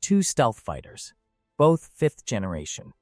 Two stealth fighters, both 5th generation,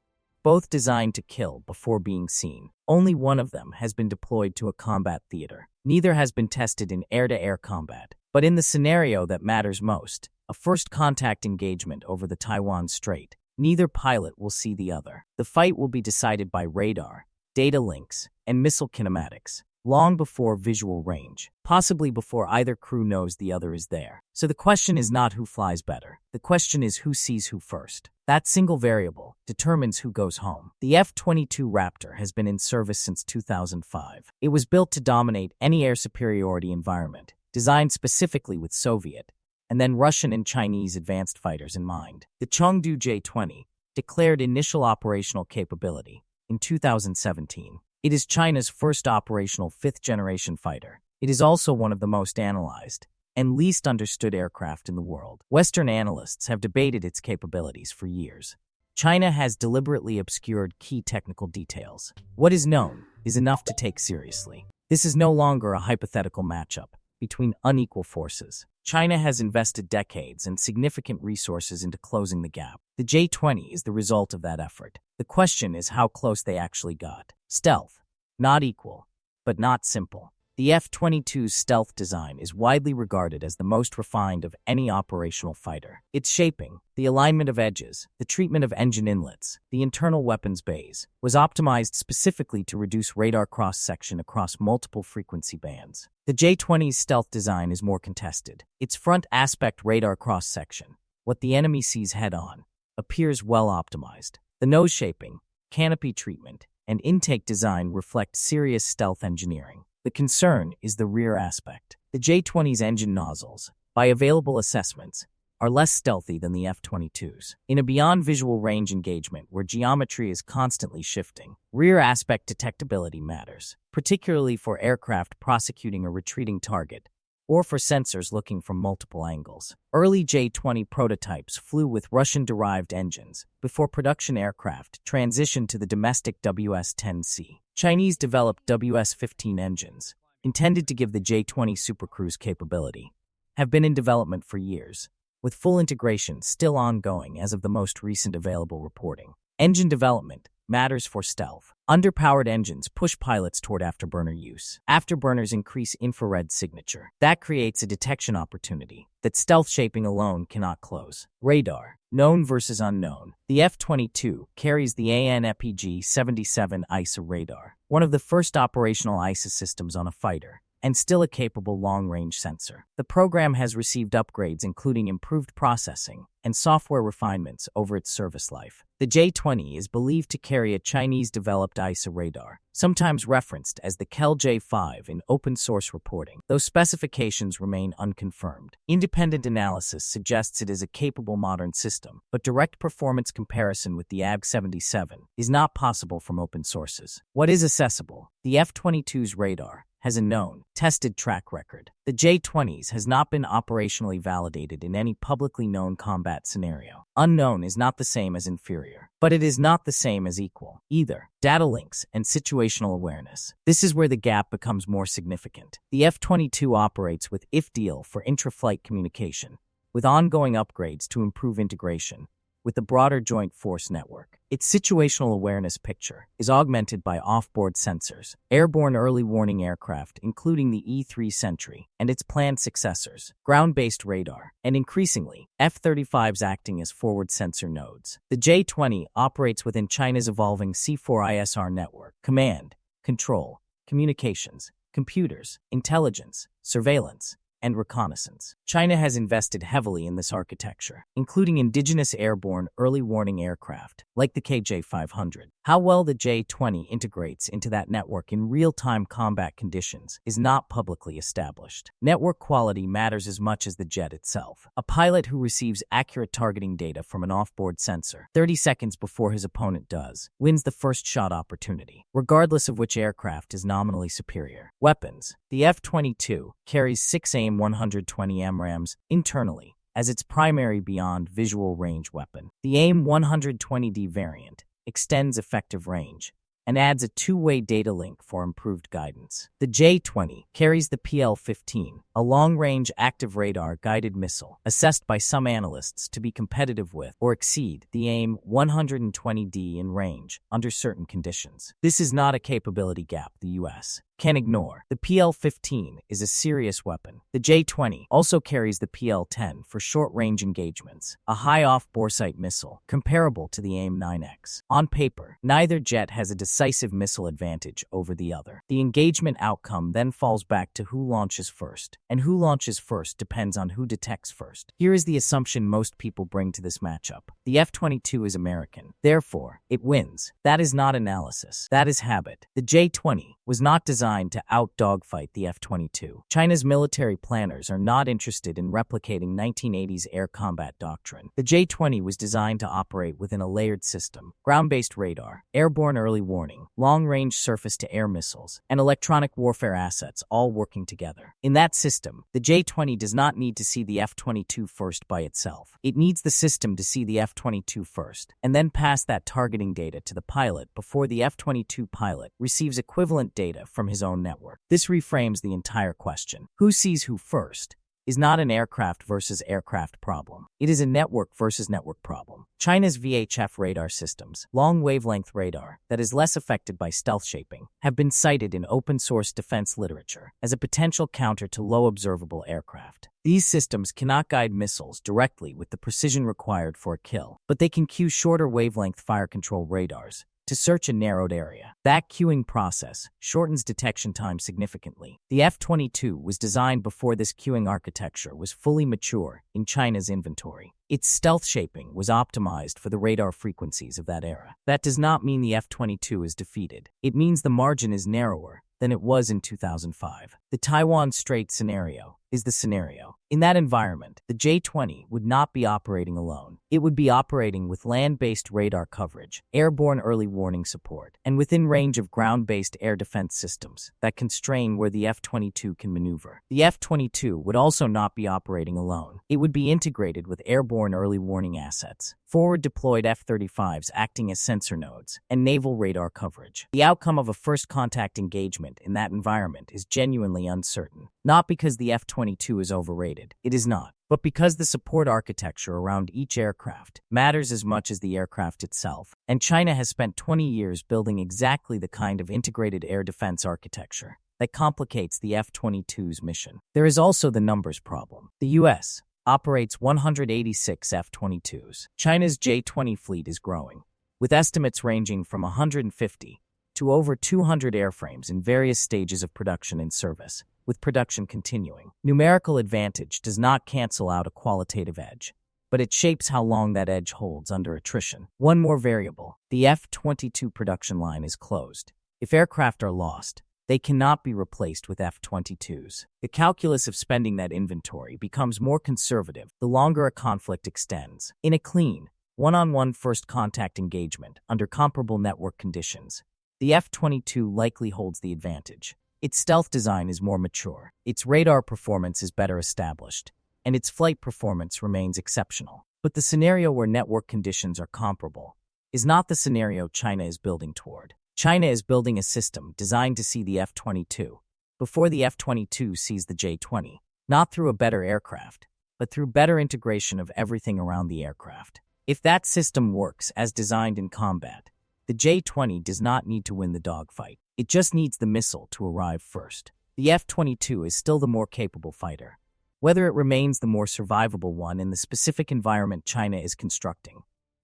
both designed to kill before being seen. Only one of them has been deployed to a combat theater. Neither has been tested in air-to-air combat. But in the scenario that matters most, a first contact engagement over the Taiwan Strait, neither pilot will see the other. The fight will be decided by radar, data links, and missile kinematics, long before visual range, possibly before either crew knows the other is there. So the question is not who flies better. The question is who sees who first. That single variable determines who goes home. The F-22 Raptor has been in service since 2005. It was built to dominate any air superiority environment, designed specifically with Soviet, and then Russian and Chinese advanced fighters in mind. The Chengdu J-20 declared initial operational capability in 2017. It is China's first operational 5th-generation fighter. It is also one of the most analyzed and least understood aircraft in the world. Western analysts have debated its capabilities for years. China has deliberately obscured key technical details. What is known is enough to take seriously. This is no longer a hypothetical matchup between unequal forces. China has invested decades and significant resources into closing the gap. The J-20 is the result of that effort. The question is how close they actually got. Stealth, not equal, but not simple. The F-22's stealth design is widely regarded as the most refined of any operational fighter. Its shaping, the alignment of edges, the treatment of engine inlets, the internal weapons bays, was optimized specifically to reduce radar cross-section across multiple frequency bands. The J-20's stealth design is more contested. Its front aspect radar cross-section, what the enemy sees head-on, appears well optimized. The nose shaping, canopy treatment, and intake design reflect serious stealth engineering. The concern is the rear aspect. The J-20's engine nozzles, by available assessments, are less stealthy than the F-22's. In a beyond visual range engagement where geometry is constantly shifting, rear aspect detectability matters, particularly for aircraft prosecuting a retreating target or for sensors looking from multiple angles. Early J-20 prototypes flew with Russian-derived engines before production aircraft transitioned to the domestic WS-10C. Chinese-developed WS-15 engines, intended to give the J-20 supercruise capability, have been in development for years, with full integration still ongoing as of the most recent available reporting. Engine development matters for stealth. Underpowered engines push pilots toward afterburner use. Afterburners increase infrared signature. That creates a detection opportunity that stealth shaping alone cannot close. Radar, known versus unknown. The F-22 carries the AN/APG-77 AESA radar, one of the first operational AESA systems on a fighter, and still a capable long-range sensor. The program has received upgrades including improved processing and software refinements over its service life. The J-20 is believed to carry a Chinese-developed AESA radar, sometimes referenced as the Kel J5 in open-source reporting, though specifications remain unconfirmed. Independent analysis suggests it is a capable modern system, but direct performance comparison with the AG-77 is not possible from open sources. What is accessible? The F-22's radar has a known, tested track record. The J-20's has not been operationally validated in any publicly known combat scenario. Unknown is not the same as inferior, but it is not the same as equal either. Data links and situational awareness. This is where the gap becomes more significant. The F-22 operates with IFDEAL for intra-flight communication, with ongoing upgrades to improve integration with the broader Joint Force Network. Its situational awareness picture is augmented by off-board sensors, airborne early warning aircraft including the E-3 Sentry and its planned successors, ground-based radar, and increasingly, F-35s acting as forward sensor nodes. The J-20 operates within China's evolving C4ISR network, command, control, communications, computers, intelligence, surveillance, and reconnaissance. China has invested heavily in this architecture, including indigenous airborne early warning aircraft, like the KJ-500. How well the J-20 integrates into that network in real-time combat conditions is not publicly established. Network quality matters as much as the jet itself. A pilot who receives accurate targeting data from an off-board sensor 30 seconds before his opponent does, wins the first shot opportunity, regardless of which aircraft is nominally superior. Weapons. The F-22 carries 6 AIM-120 MRAMs internally as its primary beyond visual range weapon. The AIM-120D variant extends effective range and adds a two-way data link for improved guidance. The J-20 carries the PL-15, a long-range active radar-guided missile, assessed by some analysts to be competitive with or exceed the AIM-120D in range under certain conditions. This is not a capability gap the U.S. can ignore. The PL-15 is a serious weapon. The J-20 also carries the PL-10 for short-range engagements, a high off-boresight missile comparable to the AIM-9X. On paper, neither jet has a decisive missile advantage over the other. The engagement outcome then falls back to who launches first, and who launches first depends on who detects first. Here is the assumption most people bring to this matchup. The F-22 is American. Therefore, it wins. That is not analysis. That is habit. The J-20 was not designed to out-dogfight the F-22. China's military planners are not interested in replicating 1980s air combat doctrine. The J-20 was designed to operate within a layered system: ground-based radar, airborne early warning, long-range surface-to-air missiles, and electronic warfare assets all working together. In that system, the J-20 does not need to see the F-22 first by itself. It needs the system to see the F-22 first, and then pass that targeting data to the pilot before the F-22 pilot receives equivalent data from his own network. This reframes the entire question. Who sees who first is not an aircraft versus aircraft problem. It is a network versus network problem. China's VHF radar systems, long wavelength radar that is less affected by stealth shaping, have been cited in open-source defense literature as a potential counter to low observable aircraft. These systems cannot guide missiles directly with the precision required for a kill, but they can cue shorter wavelength fire control radars to search a narrowed area. That queuing process shortens detection time significantly. The F-22 was designed before this queuing architecture was fully mature in China's inventory. Its stealth shaping was optimized for the radar frequencies of that era. That does not mean the F-22 is defeated. It means the margin is narrower than it was in 2005. The Taiwan Strait scenario is the scenario. In that environment, the J-20 would not be operating alone. It would be operating with land-based radar coverage, airborne early warning support, and within range of ground-based air defense systems that constrain where the F-22 can maneuver. The F-22 would also not be operating alone. It would be integrated with airborne early warning assets, forward-deployed F-35s acting as sensor nodes, and naval radar coverage. The outcome of a first-contact engagement in that environment is genuinely uncertain. Not because the F-22 is overrated. It is not. But because the support architecture around each aircraft matters as much as the aircraft itself, and China has spent 20 years building exactly the kind of integrated air defense architecture that complicates the F-22's mission. There is also the numbers problem. The U.S. operates 186 F-22s. China's J-20 fleet is growing, with estimates ranging from 150 to over 200 airframes in various stages of production and service, with production continuing. Numerical advantage does not cancel out a qualitative edge, but it shapes how long that edge holds under attrition. One more variable: the F-22 production line is closed. If aircraft are lost, they cannot be replaced with F-22s. The calculus of spending that inventory becomes more conservative the longer a conflict extends. In a clean, one-on-one first-contact engagement under comparable network conditions, the F-22 likely holds the advantage. Its stealth design is more mature, its radar performance is better established, and its flight performance remains exceptional. But the scenario where network conditions are comparable is not the scenario China is building toward. China is building a system designed to see the F-22 before the F-22 sees the J-20, not through a better aircraft, but through better integration of everything around the aircraft. If that system works as designed in combat, the J-20 does not need to win the dogfight. It just needs the missile to arrive first. The F-22 is still the more capable fighter. Whether it remains the more survivable one in the specific environment China is constructing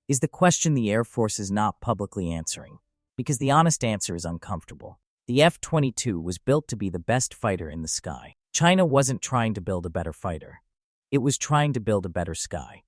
is the question the Air Force is not publicly answering, because the honest answer is uncomfortable. The F-22 was built to be the best fighter in the sky. China wasn't trying to build a better fighter. It was trying to build a better sky.